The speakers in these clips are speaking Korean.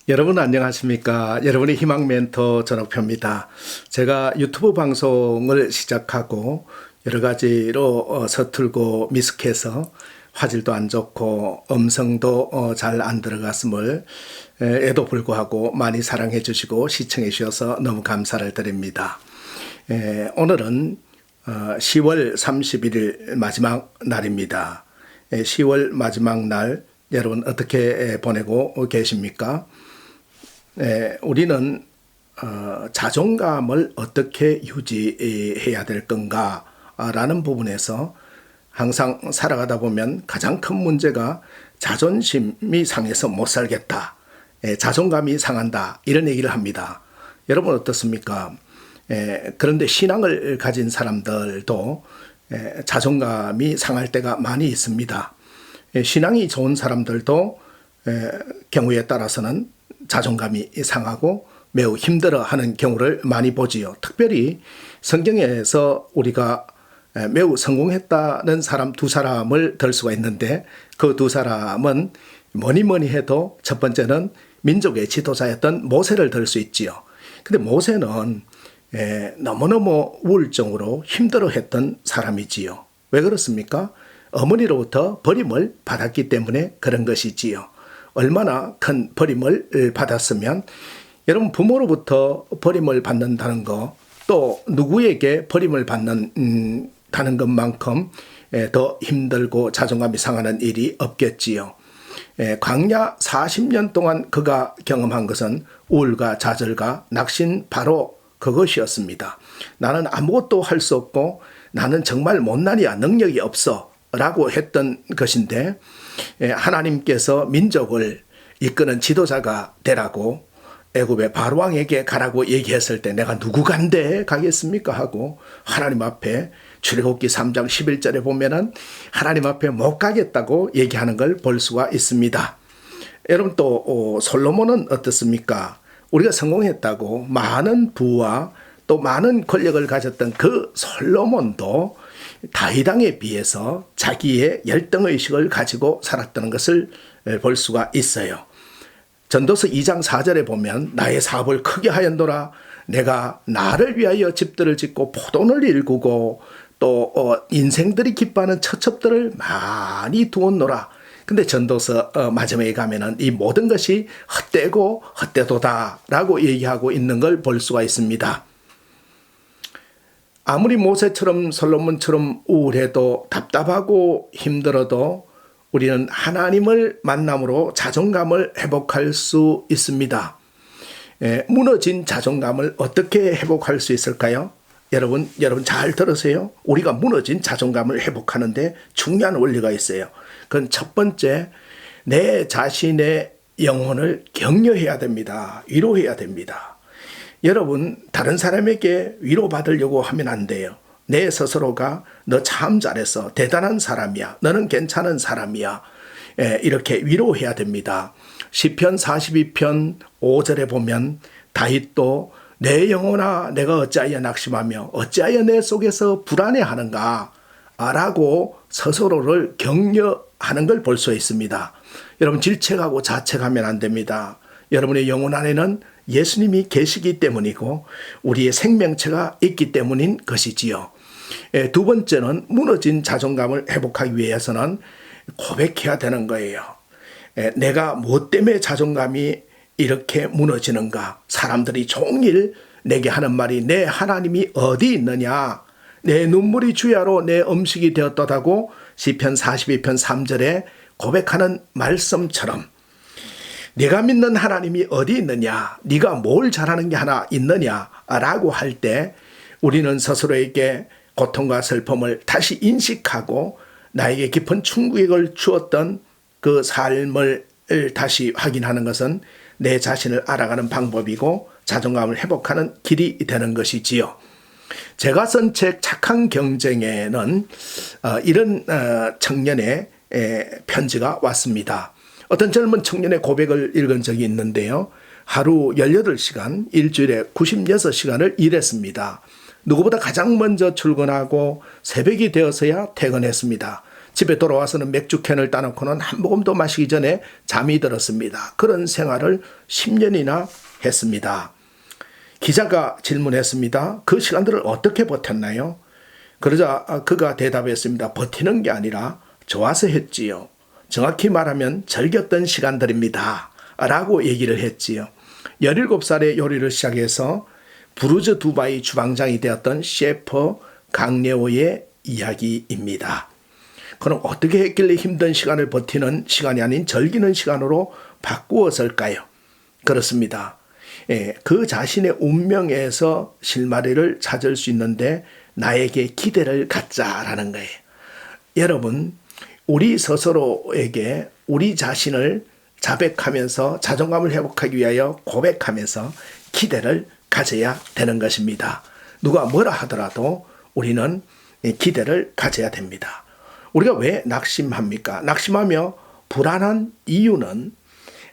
여러분 안녕하십니까? 여러분의 희망 멘토 전옥표입니다. 제가 유튜브 방송을 시작하고 여러 가지로 서툴고 미숙해서 화질도 안 좋고 음성도 잘 안 들어갔음을 에도 불구하고 많이 사랑해 주시고 시청해 주셔서 너무 감사를 드립니다. 오늘은 10월 31일 마지막 날입니다. 10월 마지막 날 여러분 어떻게 보내고 계십니까? 우리는 자존감을 어떻게 유지해야 될 건가 라는 부분에서 항상 살아가다 보면 가장 큰 문제가 자존심이 상해서 못 살겠다, 자존감이 상한다, 이런 얘기를 합니다. 여러분 어떻습니까? 그런데 신앙을 가진 사람들도 자존감이 상할 때가 많이 있습니다. 신앙이 좋은 사람들도 경우에 따라서는 자존감이 상하고 매우 힘들어하는 경우를 많이 보지요. 특별히 성경에서 우리가 매우 성공했다는 사람 두 사람을 들 수가 있는데, 그 두 사람은 뭐니 해도 첫 번째는 민족의 지도자였던 모세를 들 수 있지요. 근데 모세는 너무너무 우울증으로 힘들어했던 사람이지요. 왜 그렇습니까? 어머니로부터 버림을 받았기 때문에 그런 것이지요. 얼마나 큰 버림을 받았으면, 여러분 부모로부터 버림을 받는다는 거, 또 누구에게 버림을 받는다는 것만큼 더 힘들고 자존감이 상하는 일이 없겠지요. 광야 40년 동안 그가 경험한 것은 우울과 좌절과 낙심, 바로 그것이었습니다. 나는 아무것도 할 수 없고 나는 정말 못난이야, 능력이 없어 라고 했던 것인데, 하나님께서 민족을 이끄는 지도자가 되라고 애굽의 바로왕에게 가라고 얘기했을 때 내가 누구 간데 가겠습니까 하고 하나님 앞에, 출애굽기 3장 11절에 보면은 하나님 앞에 못 가겠다고 얘기하는 걸 볼 수가 있습니다. 여러분 또 솔로몬은 어떻습니까? 우리가 성공했다고 많은 부와 또 많은 권력을 가졌던 그 솔로몬도 다윗 왕에 비해서 자기의 열등의식을 가지고 살았다는 것을 볼 수가 있어요. 전도서 2장 4절에 보면 나의 사업을 크게 하였노라, 내가 나를 위하여 집들을 짓고 포도를 일구고 또 인생들이 기뻐하는 처첩들을 많이 두었노라. 근데 전도서 마지막에 가면은 이 모든 것이 헛되고 헛되도다 라고 얘기하고 있는 걸 볼 수가 있습니다. 아무리 모세처럼 솔로몬처럼 우울해도 답답하고 힘들어도 우리는 하나님을 만남으로 자존감을 회복할 수 있습니다. 무너진 자존감을 어떻게 회복할 수 있을까요? 여러분 잘 들으세요. 우리가 무너진 자존감을 회복하는데 중요한 원리가 있어요. 그건 첫 번째, 내 자신의 영혼을 격려해야 됩니다. 위로해야 됩니다. 여러분 다른 사람에게 위로받으려고 하면 안 돼요. 내 스스로가 너 참 잘했어, 대단한 사람이야, 너는 괜찮은 사람이야, 이렇게 위로해야 됩니다. 시편 42편 5절에 보면 다윗도 내 영혼아 내가 어찌하여 낙심하며 어찌하여 내 속에서 불안해하는가 라고 스스로를 격려하는 걸 볼 수 있습니다. 여러분 질책하고 자책하면 안 됩니다. 여러분의 영혼 안에는 예수님이 계시기 때문이고 우리의 생명체가 있기 때문인 것이지요. 두 번째는 무너진 자존감을 회복하기 위해서는 고백해야 되는 거예요. 내가 무엇 때문에 자존감이 이렇게 무너지는가? 사람들이 종일 내게 하는 말이 내 하나님이 어디 있느냐? 내 눈물이 주야로 내 음식이 되었다고 시편 42편 3절에 고백하는 말씀처럼, 네가 믿는 하나님이 어디 있느냐? 네가 뭘 잘하는 게 하나 있느냐? 라고 할 때 우리는 스스로에게 고통과 슬픔을 다시 인식하고 나에게 깊은 충격을 주었던 그 삶을 다시 확인하는 것은 내 자신을 알아가는 방법이고 자존감을 회복하는 길이 되는 것이지요. 제가 쓴 책 착한 경쟁에는 이런 청년의 편지가 왔습니다. 어떤 젊은 청년의 고백을 읽은 적이 있는데요. 하루 18시간, 일주일에 96시간을 일했습니다. 누구보다 가장 먼저 출근하고 새벽이 되어서야 퇴근했습니다. 집에 돌아와서는 맥주캔을 따놓고는 한 모금도 마시기 전에 잠이 들었습니다. 그런 생활을 10년이나 했습니다. 기자가 질문했습니다. 그 시간들을 어떻게 버텼나요? 그러자 그가 대답했습니다. 버티는 게 아니라 좋아서 했지요. 정확히 말하면 즐겼던 시간들입니다. 라고 얘기를 했지요. 17살에 요리를 시작해서 부르즈 두바이 주방장이 되었던 셰프 강레오의 이야기입니다. 그럼 어떻게 했길래 힘든 시간을 버티는 시간이 아닌 즐기는 시간으로 바꾸었을까요? 그렇습니다. 그 자신의 운명에서 실마리를 찾을 수 있는데 나에게 기대를 갖자라는 거예요. 여러분, 우리 스스로에게 우리 자신을 자백하면서 자존감을 회복하기 위하여 고백하면서 기대를 가져야 되는 것입니다. 누가 뭐라 하더라도 우리는 기대를 가져야 됩니다. 우리가 왜 낙심합니까? 낙심하며 불안한 이유는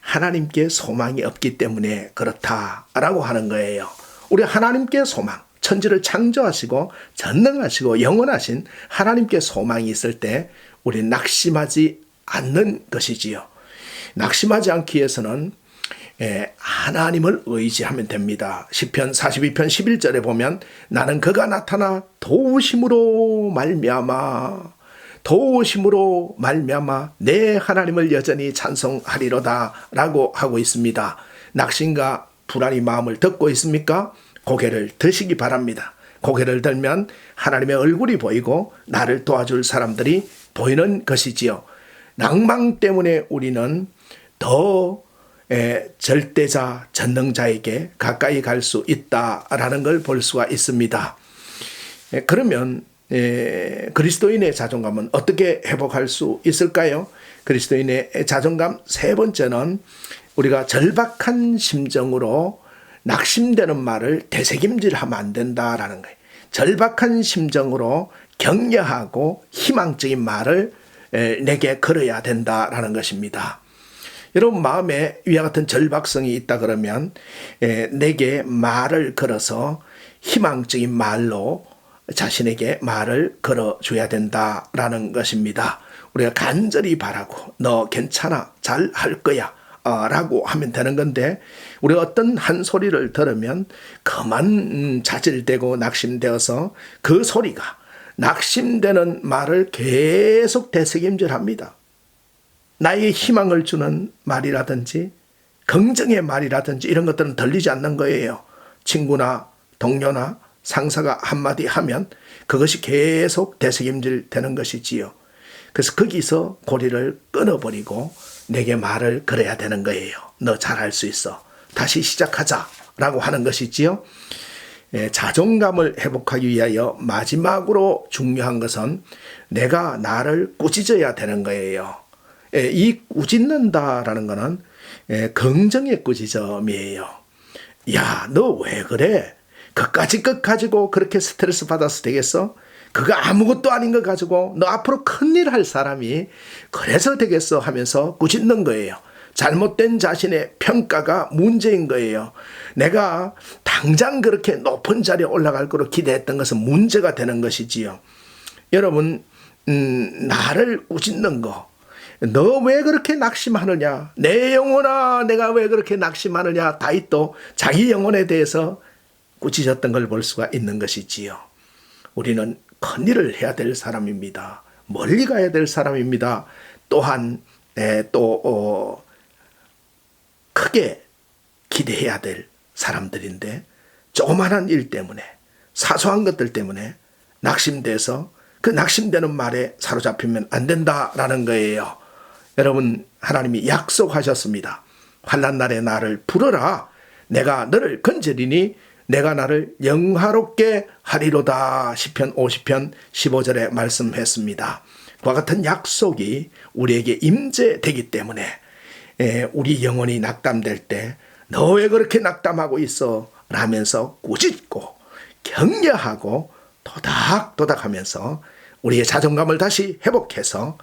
하나님께 소망이 없기 때문에 그렇다라고 하는 거예요. 우리 하나님께 소망, 천지를 창조하시고 전능하시고 영원하신 하나님께 소망이 있을 때 우리는 낙심하지 않는 것이지요. 낙심하지 않기 위해서는 하나님을 의지하면 됩니다. 시편 42편 11절에 보면 나는 그가 나타나 도우심으로 말미암아 내 하나님을 여전히 찬송하리로다 라고 하고 있습니다. 낙심과 불안이 마음을 덮고 있습니까? 고개를 드시기 바랍니다. 고개를 들면 하나님의 얼굴이 보이고 나를 도와줄 사람들이 보이는 것이지요. 낭망 때문에 우리는 더 절대자, 전능자에게 가까이 갈 수 있다라는 걸 볼 수가 있습니다. 그러면 그리스도인의 자존감은 어떻게 회복할 수 있을까요? 그리스도인의 자존감 세 번째는 우리가 절박한 심정으로 낙심되는 말을 되새김질하면 안 된다라는 거예요. 절박한 심정으로 격려하고 희망적인 말을 내게 걸어야 된다라는 것입니다. 여러분 마음에 위와 같은 절박성이 있다 그러면 내게 말을 걸어서 희망적인 말로 자신에게 말을 걸어줘야 된다라는 것입니다. 우리가 간절히 바라고 너 괜찮아 잘 할 거야 라고 하면 되는 건데 우리가 어떤 한 소리를 들으면 그만 자질되고 낙심되어서 그 소리가 낙심되는 말을 계속 되새김질합니다. 나에게 희망을 주는 말이라든지 긍정의 말이라든지 이런 것들은 들리지 않는 거예요. 친구나 동료나 상사가 한마디 하면 그것이 계속 되새김질 되는 것이지요. 그래서 거기서 고리를 끊어버리고 내게 말을 걸어야 되는 거예요. 너 잘할 수 있어. 다시 시작하자라고 하는 것이지요. 자존감을 회복하기 위하여 마지막으로 중요한 것은 내가 나를 꾸짖어야 되는 거예요. 이 꾸짖는다라는 것은 긍정의 꾸짖음이에요. 야, 너 왜 그래? 그까짓 것 가지고 그렇게 스트레스 받아서 되겠어? 그거 아무것도 아닌 거 가지고 너 앞으로 큰일 할 사람이 그래서 되겠어 하면서 꾸짖는 거예요. 잘못된 자신의 평가가 문제인 거예요. 내가 당장 그렇게 높은 자리에 올라갈 거로 기대했던 것은 문제가 되는 것이지요. 여러분, 나를 꾸짖는 거. 너 왜 그렇게 낙심하느냐? 내 영혼아, 내가 왜 그렇게 낙심하느냐? 다윗도 자기 영혼에 대해서 꾸짖었던 걸 볼 수가 있는 것이지요. 우리는 큰일을 해야 될 사람입니다. 멀리 가야 될 사람입니다. 또한 크게 기대해야 될 사람들인데 조그마한 일 때문에 사소한 것들 때문에 낙심돼서 그 낙심되는 말에 사로잡히면 안 된다라는 거예요. 여러분, 하나님이 약속하셨습니다. 환난 날에 나를 부르라. 내가 너를 건지리니 내가 나를 영화롭게 하리로다. 시편 50편 15절에 말씀했습니다. 그와 같은 약속이 우리에게 임재되기 때문에 우리 영혼이 낙담될 때 너 왜 그렇게 낙담하고 있어? 라면서 꾸짖고 격려하고 도닥도닥하면서 우리의 자존감을 다시 회복해서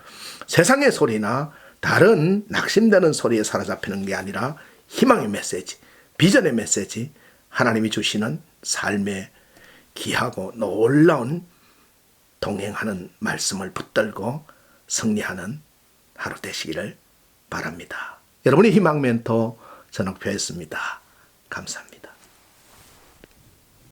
세상의 소리나 다른 낙심되는 소리에 사로잡히는 게 아니라 희망의 메시지, 비전의 메시지, 하나님이 주시는 삶의 귀하고 놀라운 동행하는 말씀을 붙들고 승리하는 하루 되시기를 바랍니다. 여러분의 희망 멘토 전옥표였습니다. 감사합니다.